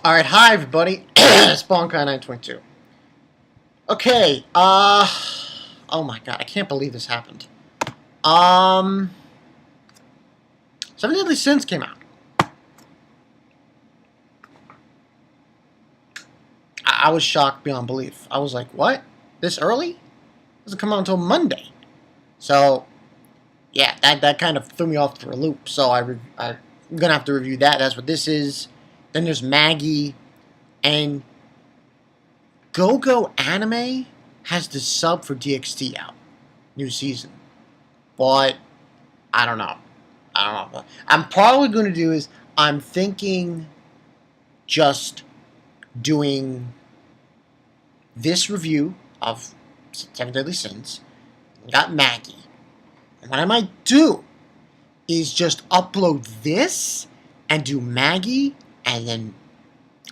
Alright, hi everybody. Spawnkai922. Okay, oh my god, I can't believe this happened. Seven Deadly Sins came out. I was shocked beyond belief. I was like, what? This early? It doesn't come out until Monday. So, yeah, that kind of threw me off for a loop. So I'm gonna have to review that. That's what this is. Then there's Maggie. And Go Anime has the sub for DxD out. New season. But, I don't know. What I'm probably going to do is, I'm thinking just doing this review of Seven Deadly Sins. We got Maggie. And what I might do is just upload this and do Maggie, and then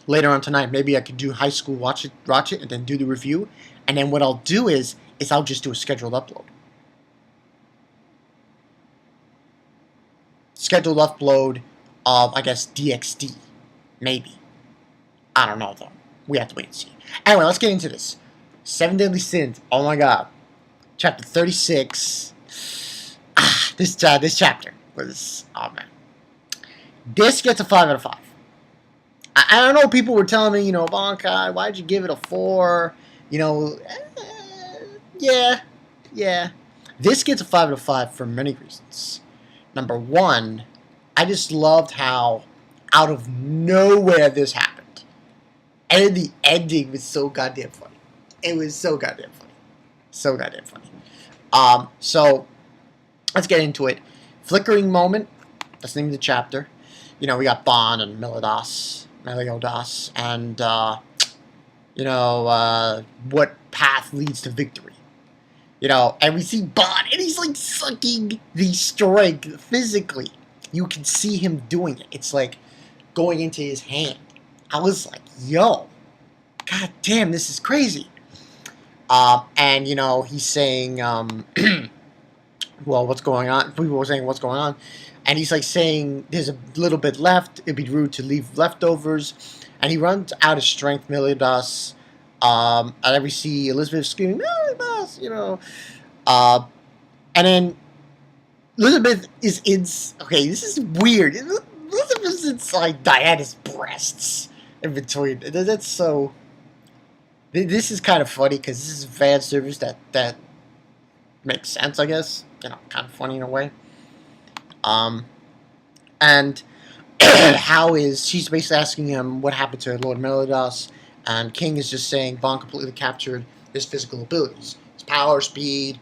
later on tonight, maybe I could do High School Watch It, and then do the review. And then what I'll do is I'll just do a scheduled upload. Scheduled upload of, I guess, DxD. Maybe. I don't know, though. We have to wait and see. Anyway, let's get into this. Seven Deadly Sins. Oh, my God. Chapter 36. This chapter was... Oh, man. This gets a 5 out of 5. I don't know, people were telling me, you know, Bonkai, why'd you give it a 4? You know, yeah. This gets a 5 out of 5 for many reasons. Number one, I just loved how out of nowhere this happened. And the ending was so goddamn funny. It was so goddamn funny. So goddamn funny. So, let's get into it. Flickering moment. That's the name of the chapter. You know, we got Bon and Meliodas, and, you know, what path leads to victory. You know, and we see Bon, and he's, like, sucking the strength physically. You can see him doing it. It's, like, going into his hand. I was like, yo, god damn, this is crazy. And, you know, he's saying, well, what's going on? People were saying, what's going on? And he's, like, saying, there's a little bit left. It'd be rude to leave leftovers. And he runs out of strength, Meliodas. And we see Elizabeth screaming, Meliodas, you know. And then Elizabeth is in... Okay, this is weird. Elizabeth's inside Diana's breasts in between. That's so... This is kind of funny, because this is fan service that makes sense, I guess. You know, kind of funny in a way. And she's basically asking him what happened to Lord Meliodas, and King is just saying Bon completely captured his physical abilities. His power, speed,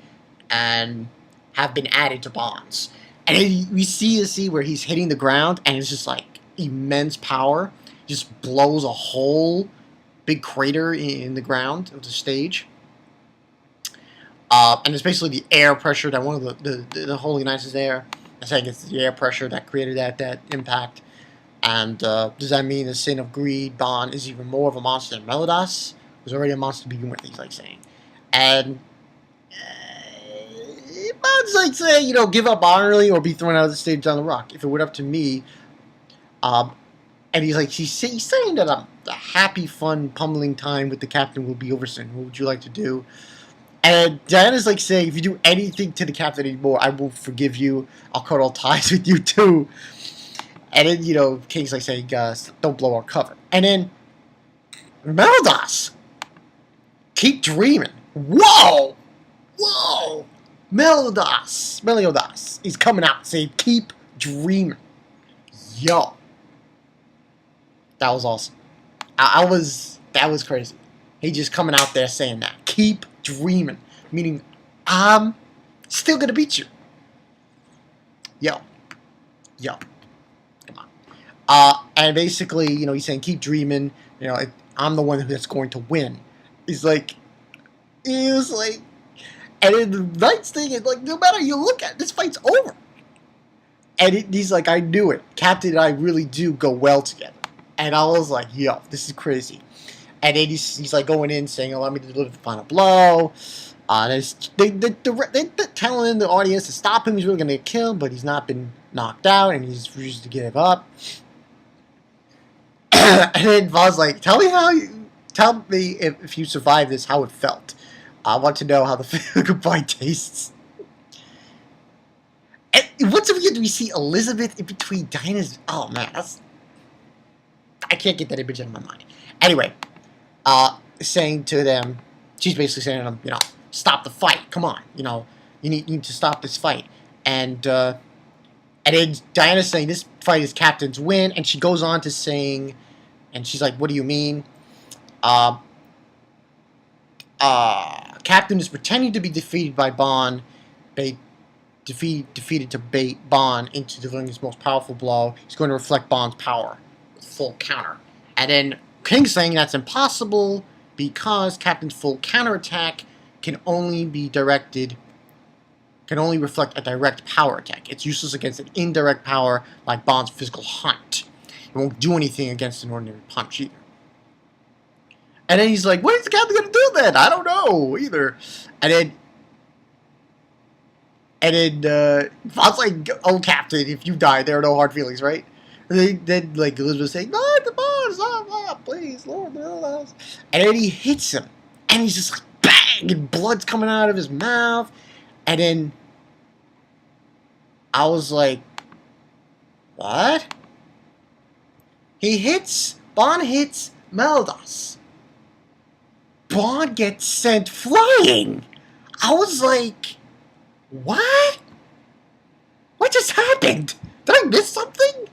and have been added to Bon's. And then we see a scene where he's hitting the ground, and it's just like immense power. Just blows a whole big crater in the ground of the stage. And it's basically the air pressure that one of the Holy Knights is there. I think it's the air pressure that created that impact. And does that mean the sin of greed, Bon, is even more of a monster than Meliodas? Was already a monster to begin with, he's like saying. And Bon's like saying, you know, give up honorably or be thrown out of the stage on the rock. If it were up to me, and he's like, he's saying that a happy, fun, pummeling time with the captain will be over soon. What would you like to do? And Diana's like saying, if you do anything to the captain anymore, I will forgive you. I'll cut all ties with you too. And then, you know, King's like saying, don't blow our cover. And then, Meliodas, keep dreaming. Whoa! Meliodas is coming out saying, keep dreaming. Yo. That was awesome. That was crazy. He just coming out there saying that. Keep dreaming. Meaning, I'm still gonna beat you. Yo. Come on. And basically, you know, he's saying, keep dreaming. You know, I'm the one that's going to win. He was like, and then the Knight's thing is like, no matter you look at it, this fight's over. And he's like, I knew it. Captain and I really do go well together. And I was like, yo, this is crazy. And then he's like going in saying, allow me to deliver the final blow. They're telling the audience to stop him. He's really going to get killed, but he's not been knocked out, and he's refused to give up. And then Bond's like, tell me if you survive this, how it felt. I want to know how the goodbye tastes. And once again, we see Elizabeth in between Diana's. Oh man, I can't get that image out of my mind. Anyway, saying to them, she's basically saying to them, stop the fight. Come on, you need to stop this fight. And then Diana's saying this fight is Captain's win, and she goes on to saying, and she's like, what do you mean? Captain is pretending to be defeated by Bond. Defeated to bait Bond into delivering his most powerful blow. He's going to reflect Bond's power with full counter. And then King's saying that's impossible because Captain's full counterattack can only reflect a direct power attack. It's useless against an indirect power like Bond's physical hunt. It won't do anything against an ordinary punch either. And then he's like, what is the Captain going to do then? I don't know either. And then Bond's like, oh, Captain, if you die, there are no hard feelings, right? And then like, Elizabeth's saying, no, the Bond, stop, please, Lord, no. And then he hits him. And he's just like, bang, and blood's coming out of his mouth. And then I was like, what? Bond hits Meliodas. Bond gets sent flying. I was like, what? What just happened? Did I miss something?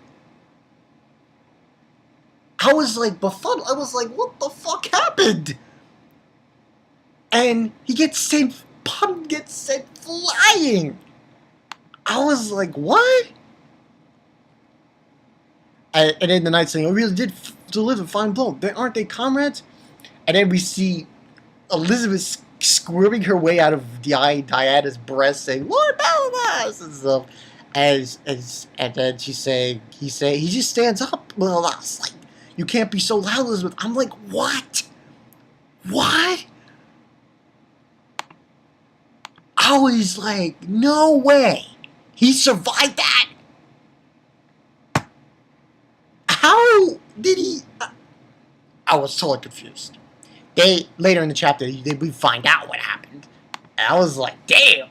I was like befuddled. I was like, what the fuck happened? And Bond gets sent flying. I was like, what? And then the Knight's saying, I really did deliver a fine blow. Aren't they comrades? And then we see Elizabeth squirming her way out of Diana's breast, saying, Lord Meliodas! And stuff. And then he just stands up, Meliodas. Like, you can't be so loud, Elizabeth. I'm like, what? What? I was like, no way. He survived that? How did he? I was totally confused. Later in the chapter, we find out what happened. And I was like, damn.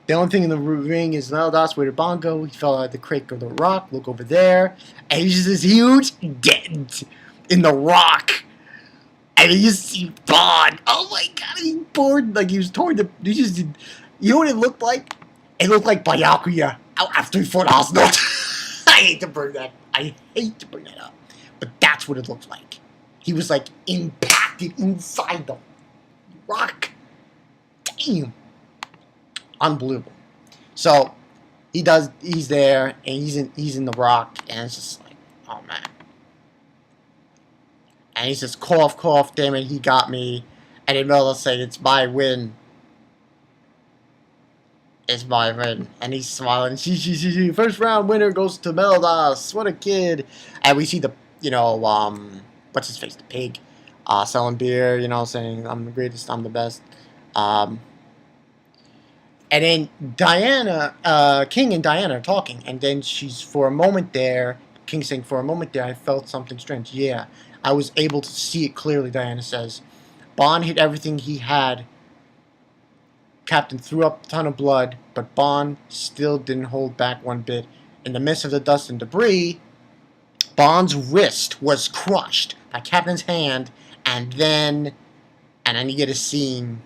The only thing in the ring is Meliodas, where did Bond go? He fell out of the crate of the rock. Look over there. And he's just this huge dent in the rock. And you see Bond. Oh my god, he poured like he was torn to. You know what it looked like? It looked like Byakuya after he fought Arsenal. I hate to bring that up. But that's what it looked like. He was like impacted inside the rock. Damn. Unbelievable. So he's there and he's in the rock, and it's just like, oh man. And he says, cough, damn it, he got me. And then Meliodas saying, it's my win. It's my win. And he's smiling. First round winner goes to Meliodas. What a kid. And we see the, what's his face? The pig. Selling beer, saying, I'm the greatest, I'm the best. And then King and Diana are talking. And then she's, for a moment there, King's saying, for a moment there, I felt something strange. Yeah, I was able to see it clearly, Diana says. Bond hit everything he had. Captain threw up a ton of blood, but Bond still didn't hold back one bit. In the midst of the dust and debris, Bond's wrist was crushed by Captain's hand, and then you get a scene.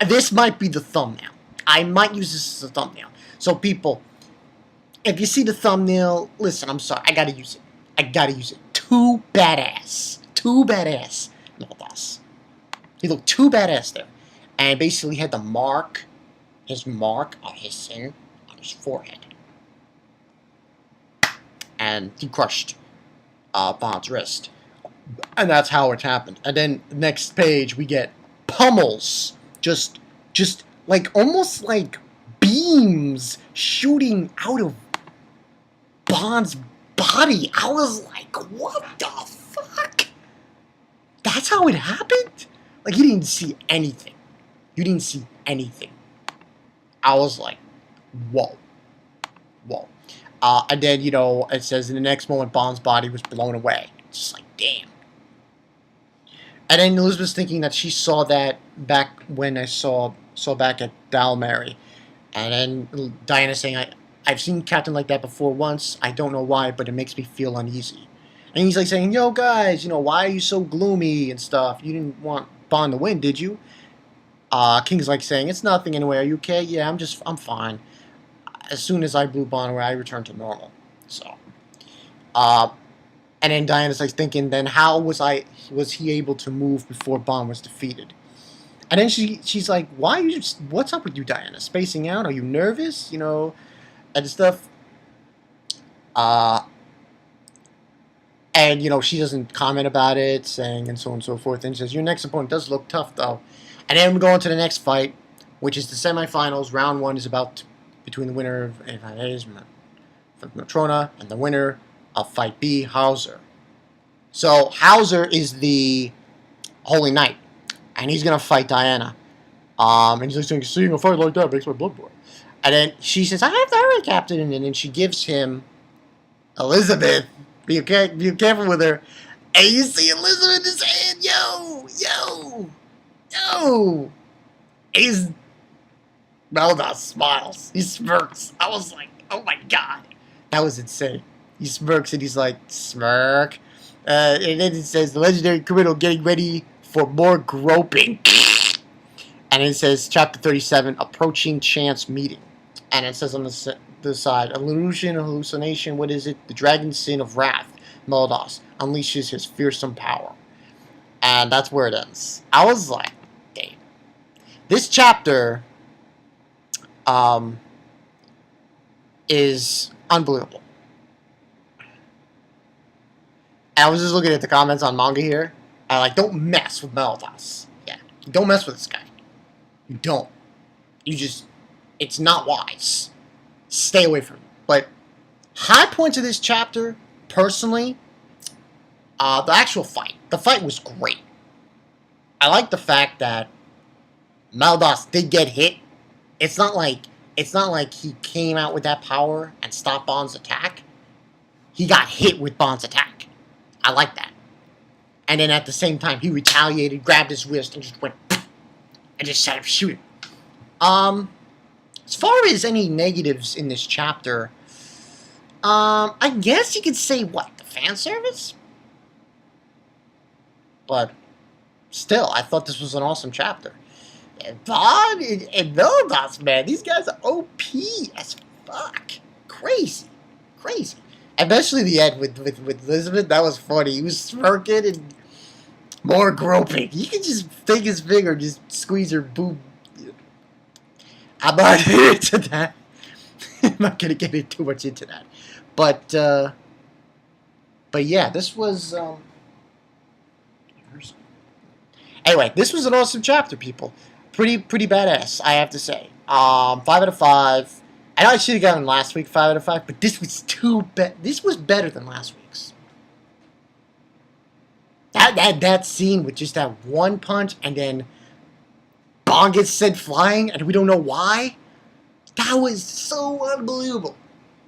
This might be the thumbnail. I might use this as a thumbnail. So people, if you see the thumbnail, listen, I'm sorry, I gotta use it. Too badass. Meliodas. He looked too badass there. And basically had his mark on his forehead. And he crushed Bond's wrist. And that's how it happened. And then next page we get pummels. Just like almost like beams shooting out of Bond's body. I was like, what the fuck? That's how it happened? Like, you didn't see anything. I was like, whoa. And then, it says in the next moment, Bond's body was blown away. It's just like, damn. And then Elizabeth's thinking that she saw that back when I saw back at Dalmary. And then Diana's saying, I've seen Captain like that before once. I don't know why, but it makes me feel uneasy. And he's like saying, yo, guys, why are you so gloomy and stuff? You didn't want Bond to win, did you? King's like saying, it's nothing anyway. Are you okay? Yeah, I'm fine. As soon as I blew Bond away, I returned to normal. So, and then Diana's like thinking, then how was he able to move before Bond was defeated? And then she's like, what's up with you, Diana? Spacing out? Are you nervous? And stuff. And she doesn't comment about it, saying and so on and so forth. And she says, your next opponent does look tough, though. And then we go on to the next fight, which is the semifinals. Round 1 is between the winner of Matrona and the winner of Fight B, Hauser. So Hauser is the Holy Knight, and he's gonna fight Diana. And he's like saying, seeing a fight like that makes my blood boil. And then she says, I have to hurry, Captain. And then she gives him Elizabeth. Be careful with her. And you see Elizabeth is saying, yo. He's Meliodas smiles. He smirks. I was like, oh my god. That was insane. He smirks and he's like, smirk. And then it says, the legendary criminal getting ready for more groping. And it says, chapter 37, approaching chance meeting. And it says on the side, illusion, hallucination, what is it? The dragon sin of wrath, Meliodas, unleashes his fearsome power. And that's where it ends. I was like, damn. This chapter is unbelievable. And I was just looking at the comments on manga here. I like, don't mess with Meliodas. Yeah, don't mess with this guy. You don't. It's not wise. Stay away from him. But high points of this chapter, personally, the actual fight. The fight was great. I like the fact that Meliodas did get hit. It's not like he came out with that power and stopped Bond's attack. He got hit with Bond's attack. I like that. And then at the same time, he retaliated, grabbed his wrist, and just went and just set up shooting. As far as any negatives in this chapter, I guess you could say, the fan service? But still, I thought this was an awesome chapter. And Bond and Meliodas, man, these guys are OP as fuck. Crazy. Especially the end with Elizabeth, that was funny. He was smirking and more groping. You can just take his finger, just squeeze her boob. I'm not into that. I'm not gonna get too much into that. But yeah, this was anyway, this was an awesome chapter, people. Pretty badass, I have to say. 5 out of 5. I know I should have gotten last week 5 out of 5, but this was this was better than last week's. That scene with just that one punch and then Bond gets sent flying and we don't know why. That was so unbelievable.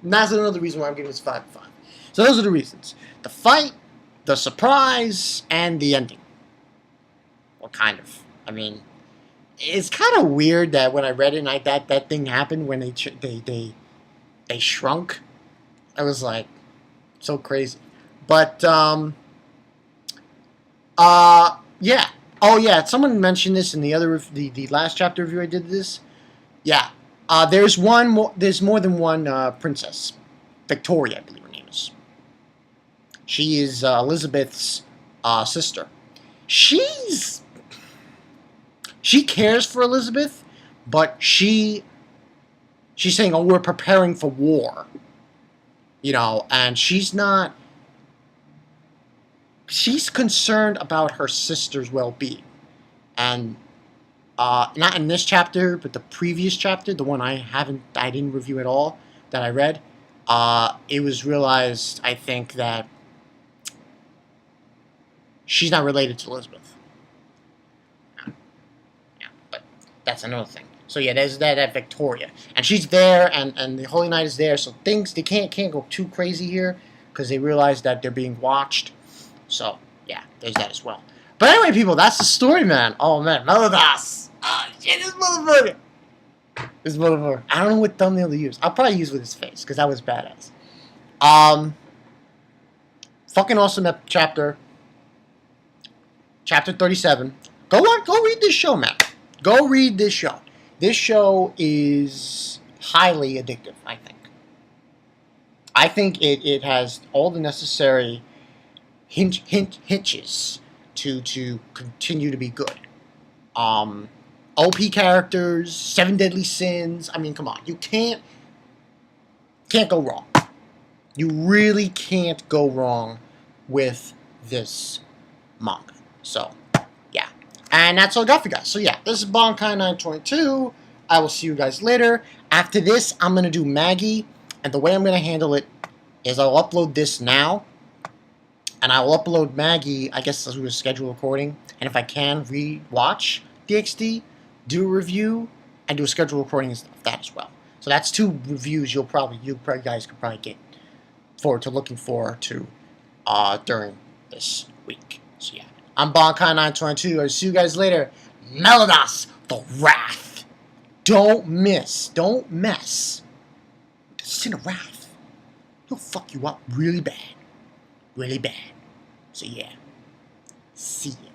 And that's another reason why I'm giving this 5 out of 5. So those are the reasons. The fight, the surprise, and the ending. Well, kind of. I mean, it's kind of weird that when I read it and that thing happened when they shrunk. I was like, so crazy. But yeah. Oh yeah, someone mentioned this in the other the last chapter review I did this. Yeah. There's more than one princess. Victoria, I believe her name is. She is Elizabeth's sister. She cares for Elizabeth, but she's saying, "Oh, we're preparing for war," and she's not. She's concerned about her sister's well-being, and not in this chapter, but the previous chapter, the one I didn't review at all, that I read. It was realized, I think, that she's not related to Elizabeth. That's another thing. So yeah, there's that Victoria, and she's there, and the Holy Knight is there. So things they can't go too crazy here because they realize that they're being watched. So yeah, there's that as well. But anyway, people, that's the story, man. Oh man, Meliodas. Oh shit, this motherfucker. This motherfucker. I don't know what thumbnail to use. I'll probably use with his face because that was badass. Fucking awesome chapter. Chapter 37. Go read this show, man. Go read this show. This show is highly addictive, I think. I think it has all the necessary hitches to continue to be good. OP characters, 7 deadly sins. I mean, come on. You can't go wrong. You really can't go wrong with this manga. So, yeah. And that's all I got for you guys. So, yeah, this is Bonkai 922. I will see you guys later. After this, I'm going to do Maggie. And the way I'm going to handle it is I'll upload this now. And I will upload Maggie, I guess, as we schedule recording. And if I can, re-watch DxD, do a review, and do a schedule recording of that as well. So that's 2 reviews you guys could probably get looking forward to during this week. So yeah, I'm Bonkai922. I'll see you guys later. Meliodas, the Wrath. Don't mess with the Sin of Wrath. He'll fuck you up really bad. Really bad. So yeah, see ya.